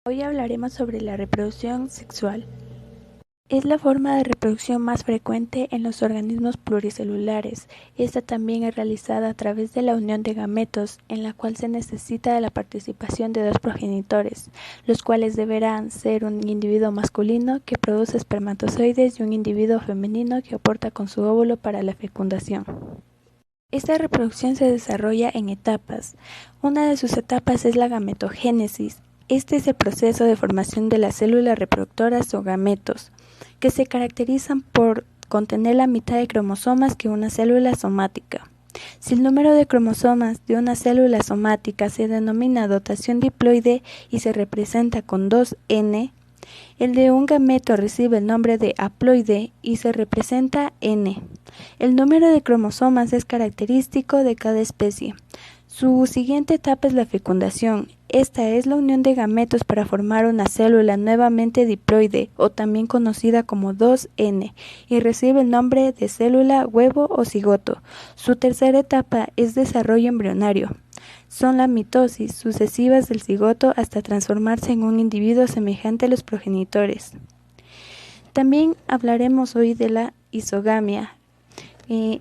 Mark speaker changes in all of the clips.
Speaker 1: Hoy hablaremos sobre la reproducción sexual. Es la forma de reproducción más frecuente en los organismos pluricelulares. Esta también es realizada a través de la unión de gametos, en la cual se necesita de la participación de dos progenitores, los cuales deberán ser un individuo masculino que produce espermatozoides y un individuo femenino que aporta con su óvulo para la fecundación. Esta reproducción se desarrolla en etapas. Una de sus etapas es la gametogénesis. Este es el proceso de formación de las células reproductoras o gametos, que se caracterizan por contener la mitad de cromosomas que una célula somática. Si el número de cromosomas de una célula somática se denomina dotación diploide y se representa con 2N, el de un gameto recibe el nombre de haploide y se representa N. El número de cromosomas es característico de cada especie. Su siguiente etapa es la fecundación. Esta es la unión de gametos para formar una célula nuevamente diploide o también conocida como 2N y recibe el nombre de célula huevo o cigoto. Su tercera etapa es desarrollo embrionario. Son la mitosis sucesivas del cigoto hasta transformarse en un individuo semejante a los progenitores. También hablaremos hoy de la isogamia.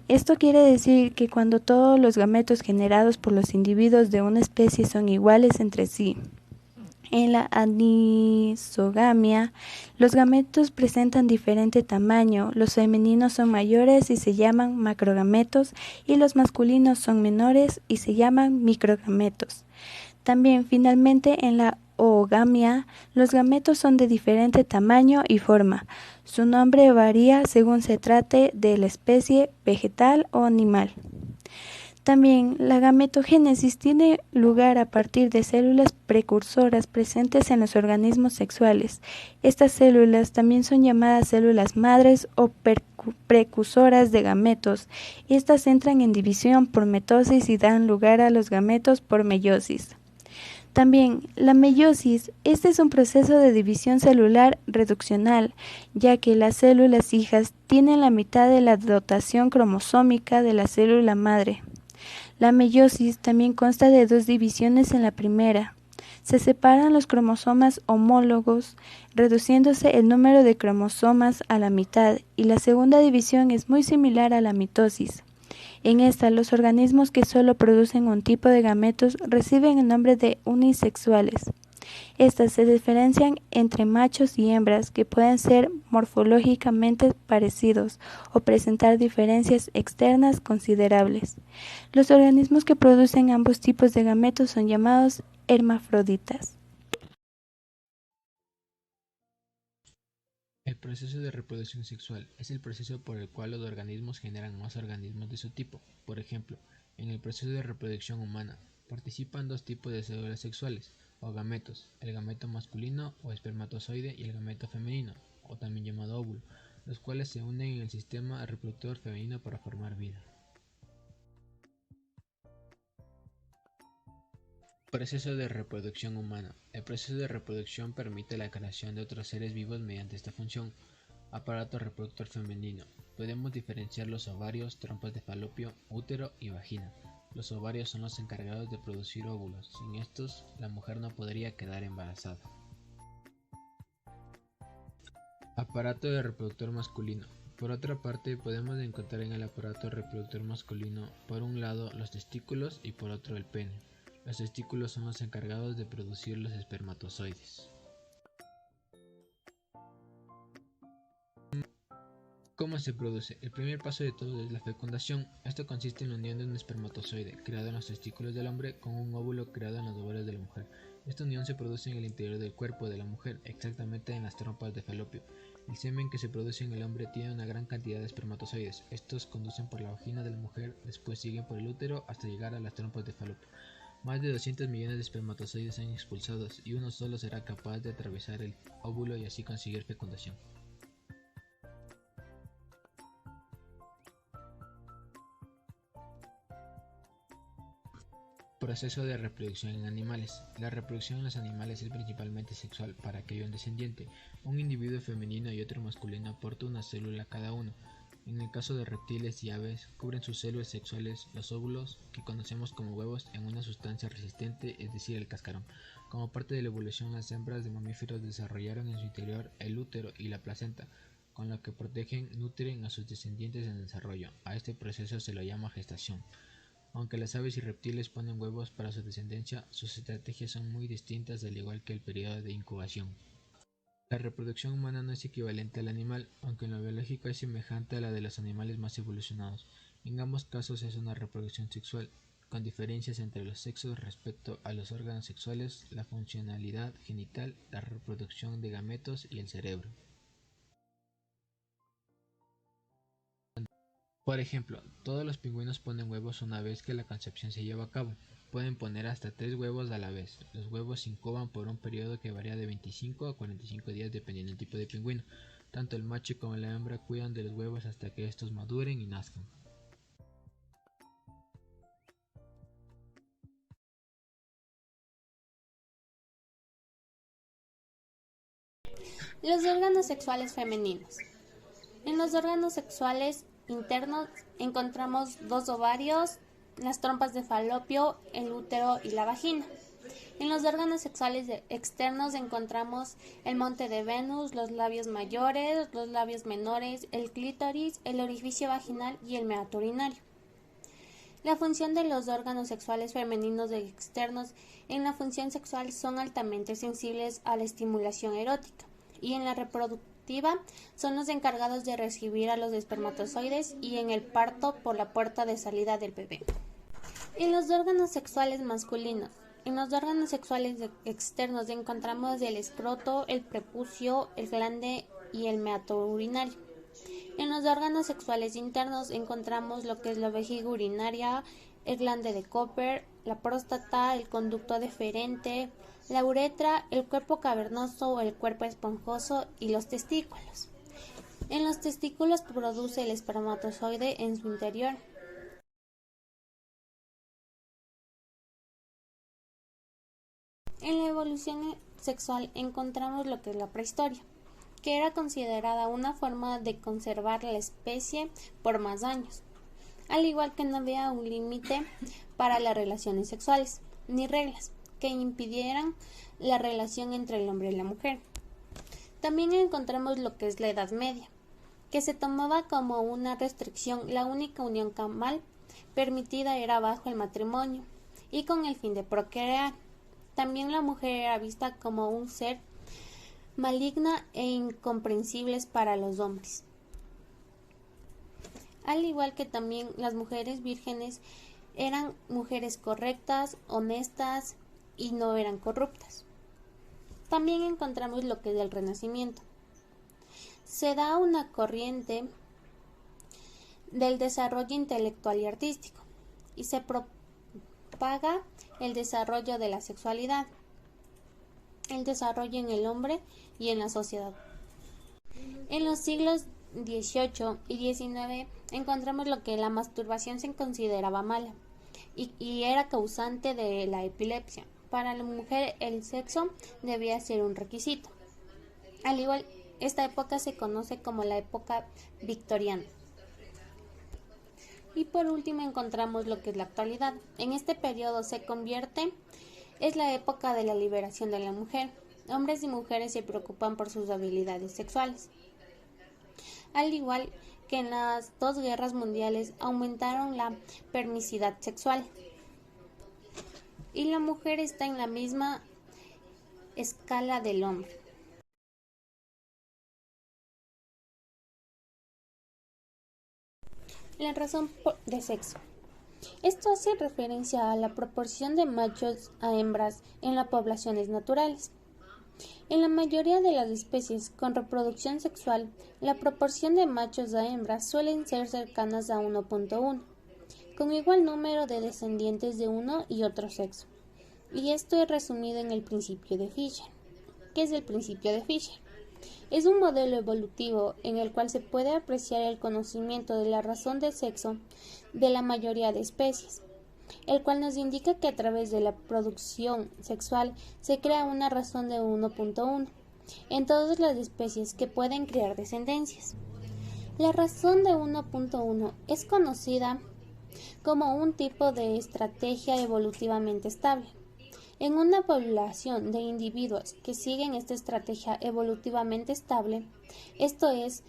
Speaker 1: Esto quiere decir que cuando todos los gametos generados por los individuos de una especie son iguales entre sí. En la anisogamia, los gametos presentan diferente tamaño, los femeninos son mayores y se llaman macrogametos y los masculinos son menores y se llaman microgametos. También, finalmente, en la oogamia, los gametos son de diferente tamaño y forma. Su nombre varía según se trate de la especie vegetal o animal. También la gametogénesis tiene lugar a partir de células precursoras presentes en los organismos sexuales. Estas células también son llamadas células madres o precursoras de gametos. Estas entran en división por mitosis y dan lugar a los gametos por meiosis. También, la meiosis, este es un proceso de división celular reduccional, ya que las células hijas tienen la mitad de la dotación cromosómica de la célula madre. La meiosis también consta de dos divisiones en la primera. Se separan los cromosomas homólogos, reduciéndose el número de cromosomas a la mitad, y la segunda división es muy similar a la mitosis. En esta, los organismos que solo producen un tipo de gametos reciben el nombre de unisexuales. Estas se diferencian entre machos y hembras que pueden ser morfológicamente parecidos o presentar diferencias externas considerables. Los organismos que producen ambos tipos de gametos son llamados hermafroditas.
Speaker 2: El proceso de reproducción sexual es el proceso por el cual los organismos generan más organismos de su tipo. Por ejemplo, en el proceso de reproducción humana participan dos tipos de células sexuales o gametos, el gameto masculino o espermatozoide y el gameto femenino, o también llamado óvulo, los cuales se unen en el sistema reproductor femenino para formar vida. Proceso de reproducción humana. El proceso de reproducción permite la creación de otros seres vivos mediante esta función. Aparato reproductor femenino. Podemos diferenciar los ovarios, trompas de falopio, útero y vagina. Los ovarios son los encargados de producir óvulos. Sin estos, la mujer no podría quedar embarazada. Aparato de reproductor masculino. Por otra parte, podemos encontrar en el aparato reproductor masculino, por un lado, los testículos y por otro el pene. Los testículos son los encargados de producir los espermatozoides. ¿Cómo se produce? El primer paso de todo es la fecundación. Esto consiste en la unión de un espermatozoide, creado en los testículos del hombre, con un óvulo creado en los ovarios de la mujer. Esta unión se produce en el interior del cuerpo de la mujer, exactamente en las trompas de falopio. El semen que se produce en el hombre tiene una gran cantidad de espermatozoides. Estos conducen por la vagina de la mujer, después siguen por el útero hasta llegar a las trompas de falopio. Más de 200 millones de espermatozoides son expulsados y uno solo será capaz de atravesar el óvulo y así conseguir fecundación. Proceso de reproducción en animales. La reproducción en los animales es principalmente sexual para que haya un descendiente. Un individuo femenino y otro masculino aporta una célula cada uno. En el caso de reptiles y aves, cubren sus células sexuales, los óvulos, que conocemos como huevos, en una sustancia resistente, es decir, el cascarón. Como parte de la evolución, las hembras de mamíferos desarrollaron en su interior el útero y la placenta, con lo que nutren a sus descendientes en desarrollo. A este proceso se lo llama gestación. Aunque las aves y reptiles ponen huevos para su descendencia, sus estrategias son muy distintas, al igual que el periodo de incubación. La reproducción humana no es equivalente al animal, aunque en lo biológico es semejante a la de los animales más evolucionados. En ambos casos es una reproducción sexual, con diferencias entre los sexos respecto a los órganos sexuales, la funcionalidad genital, la reproducción de gametos y el cerebro. Por ejemplo, todos los pingüinos ponen huevos una vez que la concepción se lleva a cabo. Pueden poner hasta 3 huevos a la vez. Los huevos se incuban por un periodo que varía de 25 a 45 días dependiendo del tipo de pingüino. Tanto el macho como la hembra cuidan de los huevos hasta que estos maduren y nazcan.
Speaker 3: Los órganos sexuales femeninos. En los órganos sexuales internos encontramos dos ovarios, las trompas de falopio, el útero y la vagina. En los órganos sexuales externos encontramos el monte de Venus, los labios mayores, los labios menores, el clítoris, el orificio vaginal y el meato urinario. La función de los órganos sexuales femeninos externos en la función sexual son altamente sensibles a la estimulación erótica y en la reproductiva son los encargados de recibir a los espermatozoides y en el parto por la puerta de salida del bebé. En los órganos sexuales masculinos. En los órganos sexuales externos encontramos el escroto, el prepucio, el glande y el meato urinario. En los órganos sexuales internos encontramos lo que es la vejiga urinaria, el glande de Cooper, la próstata, el conducto deferente, la uretra, el cuerpo cavernoso o el cuerpo esponjoso y los testículos. En los testículos produce el espermatozoide en su interior. En la evolución sexual encontramos lo que es la prehistoria, que era considerada una forma de conservar la especie por más años, al igual que no había un límite para las relaciones sexuales, ni reglas que impidieran la relación entre el hombre y la mujer. También encontramos lo que es la Edad Media, que se tomaba como una restricción. La única unión camal permitida era bajo el matrimonio y con el fin de procrear. También la mujer era vista como un ser maligna e incomprensible para los hombres. Al igual que también las mujeres vírgenes eran mujeres correctas, honestas y no eran corruptas. También encontramos lo que es el Renacimiento. Se da una corriente del desarrollo intelectual y artístico y se propaga el desarrollo de la sexualidad, el desarrollo en el hombre y en la sociedad. En los siglos XVIII y XIX encontramos lo que la masturbación se consideraba mala y era causante de la epilepsia. Para la mujer el sexo debía ser un requisito. Al igual, esta época se conoce como la época victoriana. Y por último encontramos lo que es la actualidad. En este periodo es la época de la liberación de la mujer. Hombres y mujeres se preocupan por sus habilidades sexuales. Al igual que en las dos guerras mundiales aumentaron la permisividad sexual. Y la mujer está en la misma escala del hombre. La razón de sexo. Esto hace referencia a la proporción de machos a hembras en las poblaciones naturales. En la mayoría de las especies con reproducción sexual, la proporción de machos a hembras suelen ser cercanas a 1.1, con igual número de descendientes de uno y otro sexo. Y esto es resumido en el principio de Fisher. ¿Qué es el principio de Fisher? Es un modelo evolutivo en el cual se puede apreciar el conocimiento de la razón de sexo de la mayoría de especies, el cual nos indica que a través de la producción sexual se crea una razón de 1.1 en todas las especies que pueden crear descendencias. La razón de 1.1 es conocida como un tipo de estrategia evolutivamente estable. En una población de individuos que siguen esta estrategia evolutivamente estable, esto es,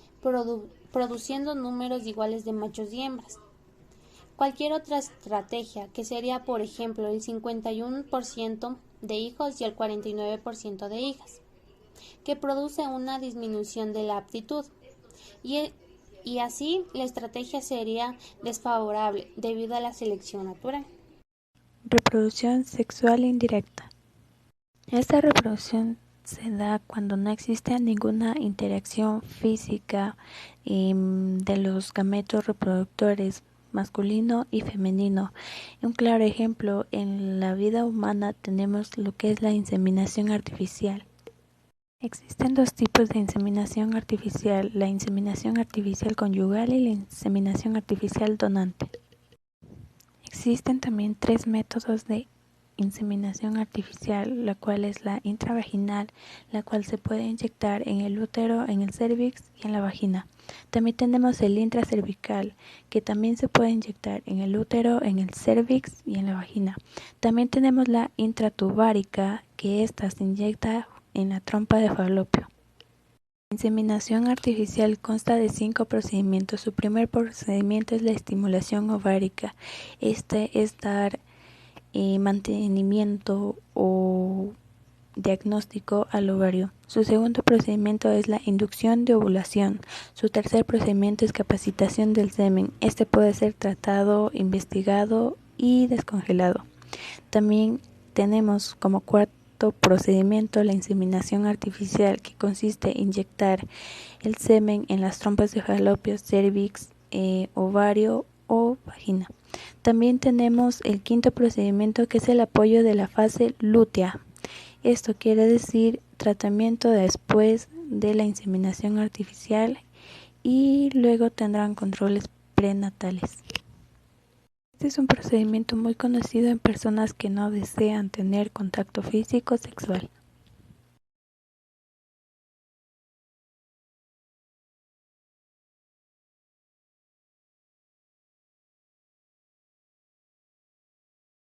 Speaker 3: produciendo números iguales de machos y hembras. Cualquier otra estrategia, que sería por ejemplo el 51% de hijos y el 49% de hijas, que produce una disminución de la aptitud, y así la estrategia sería desfavorable debido a la selección natural.
Speaker 1: Reproducción sexual indirecta. Esta reproducción se da cuando no existe ninguna interacción física de los gametos reproductores masculino y femenino. Un claro ejemplo en la vida humana tenemos lo que es la inseminación artificial. Existen dos tipos de inseminación artificial, la inseminación artificial conyugal y la inseminación artificial donante. Existen también tres métodos de inseminación artificial, la cual es la intravaginal, la cual se puede inyectar en el útero, en el cérvix y en la vagina. También tenemos el intracervical, que también se puede inyectar en el útero, en el cérvix y en la vagina. También tenemos la intratubárica, que ésta se inyecta en la trompa de falopio. La inseminación artificial consta de 5 procedimientos. Su primer procedimiento es la estimulación ovárica. Este es dar mantenimiento o diagnóstico al ovario. Su segundo procedimiento es la inducción de ovulación. Su tercer procedimiento es capacitación del semen. Este puede ser tratado, investigado y descongelado. También tenemos como cuarto procedimiento la inseminación artificial, que consiste en inyectar el semen en las trompas de falopio, cérvix, ovario o vagina. También tenemos el quinto procedimiento, que es el apoyo de la fase lútea. Esto quiere decir tratamiento después de la inseminación artificial y luego tendrán controles prenatales. Este es un procedimiento muy conocido en personas que no desean tener contacto físico sexual.